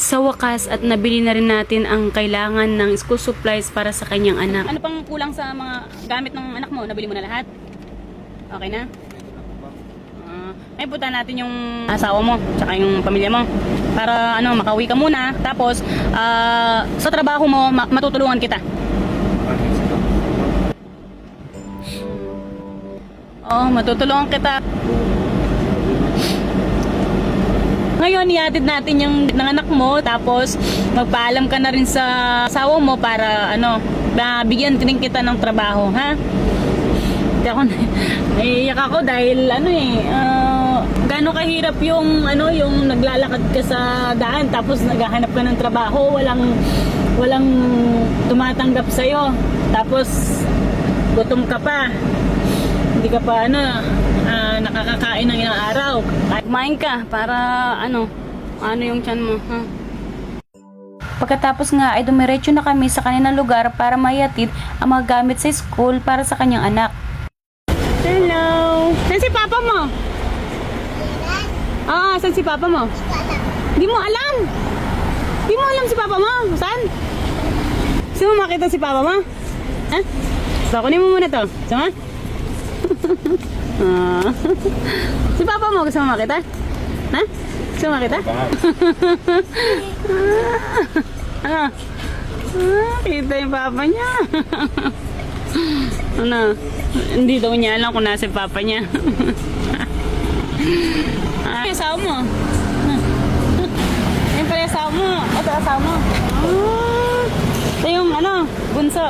Sa wakas at nabili na rin natin ang kailangan ng school supplies para sa kanyang anak. Ano pang kulang sa mga gamit ng anak mo? Nabili mo na lahat? Okay na? Ay punta natin yung asawa mo tsaka yung pamilya mo para ano makauwi ka muna, tapos sa trabaho mo matutulungan kita. Matutulungan kita. Ngayon, ihatid natin yung ng anak mo, tapos magpaalam ka na rin sa asawa mo para bigyan din kita ng trabaho, ha? Naiiyak ako dahil gaano kahirap yung yung naglalakad ka sa daan tapos naghahanap ka ng trabaho, walang tumatanggap sa iyo. Tapos gutom ka pa. Hindi ka pa nakakakain ng ilang araw. Kumain ka para ano yung tiyan mo, ha? Pagkatapos nga ay dumiretso na kami sa kanilang lugar para mayatid ang mga gamit sa school para sa kanyang anak. Hello! Saan si papa mo? Saan si papa mo? Di mo alam! Di mo alam si papa mo? Saan? Gusto mo makita si papa mo? Ha? So, kunin mo muna to. Gusto mo? Si papa mo gusto mo makita? Ha? Gusto mo makita? Kita yung papa niya. Hindi daw niya alam kung nasa papa niya. Asawa mo. Ayun pala asawa mo. Ito asawa mo. Ito yung bunso.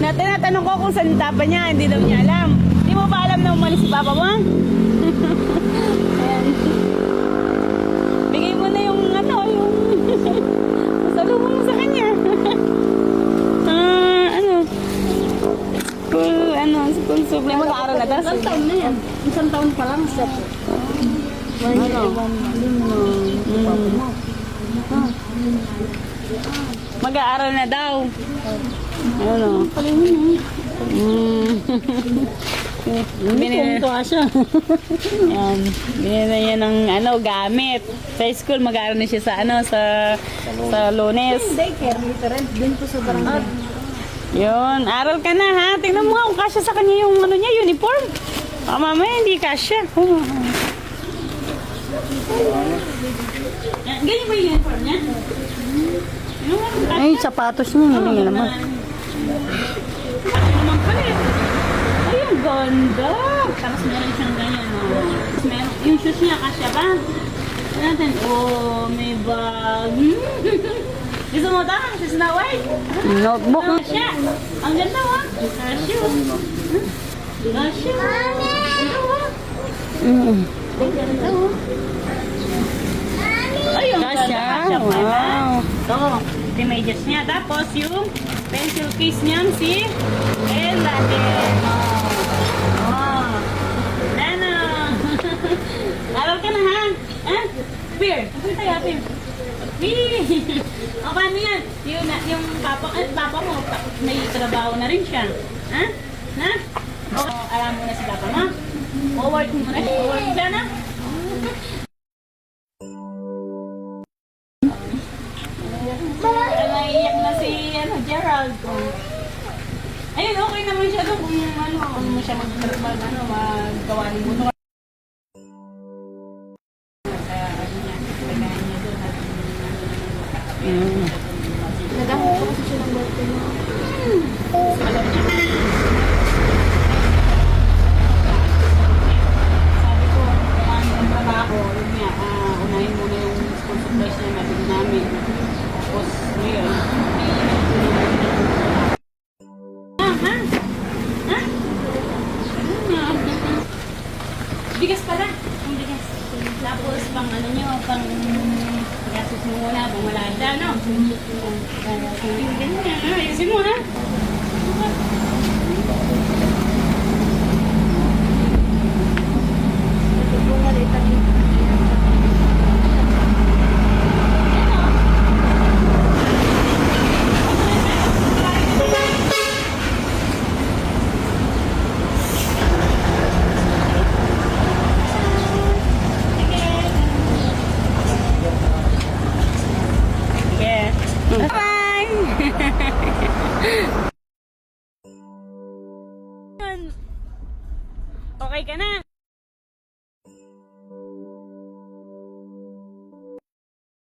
Natanong ko kung saan tapa niya, hindi daw niya alam. Hindi mo ba alam na umalis si papa mo? Ayan. Bigay mo na yung yung masalubong mo sa kanya. School supply. Mag-aaral na daw? Isang taon na yan. Isang taon pa lang siya po. Mag-aaral na daw. Binituwa siya. Binili na niya ng gamit. Sa school, mag-aaral na siya sa Lunes. Daycare, literal. Din po sa barangay. Yun, aral ka na, ha? Tingnan mo nga kung kasya sa kanya yung niya, uniform. Mamaya hindi kasya. Ganyan ba yung uniform niya? Ay, sapatos niya. Hindi naman. Kasya naman pala eh. Ay, ang ganda. Tapos meron siyang ganyan, yung shoes niya, kasya ba? Natin, may bag. Gusto mo ito? Si Snow White? Notebook. Kasya. Ang ganda, ha? Kasya. Kasya. Ayun, Kasya. Wow. Wow. Ito, images niya. Tapos yung pencil case niya si Ella din. Aral ka na, ha? Beer. Punta tayo, Beer. O, paano yan? Yung papa mo, may trabaho na rin siya. Ha? Na? O, alam mo na si papa mo? O, work mo na. O, work siya na? Naiiyak na si Gerald. Ayun, okay naman siya doon kung mo siya maggawa ng motor. Naghahanap ko kasi siya ng birthday mo. Sabi ko, kung ano ang trabaho, yun nga, unahin mo na yung school supplies na nabili namin. Tapos, ngayon, bigas pala. Ang bigas. Tapos, pang gasos mo muna, pang wala dyan, no? Ayusin mo, ha? Bye! Okay ka na?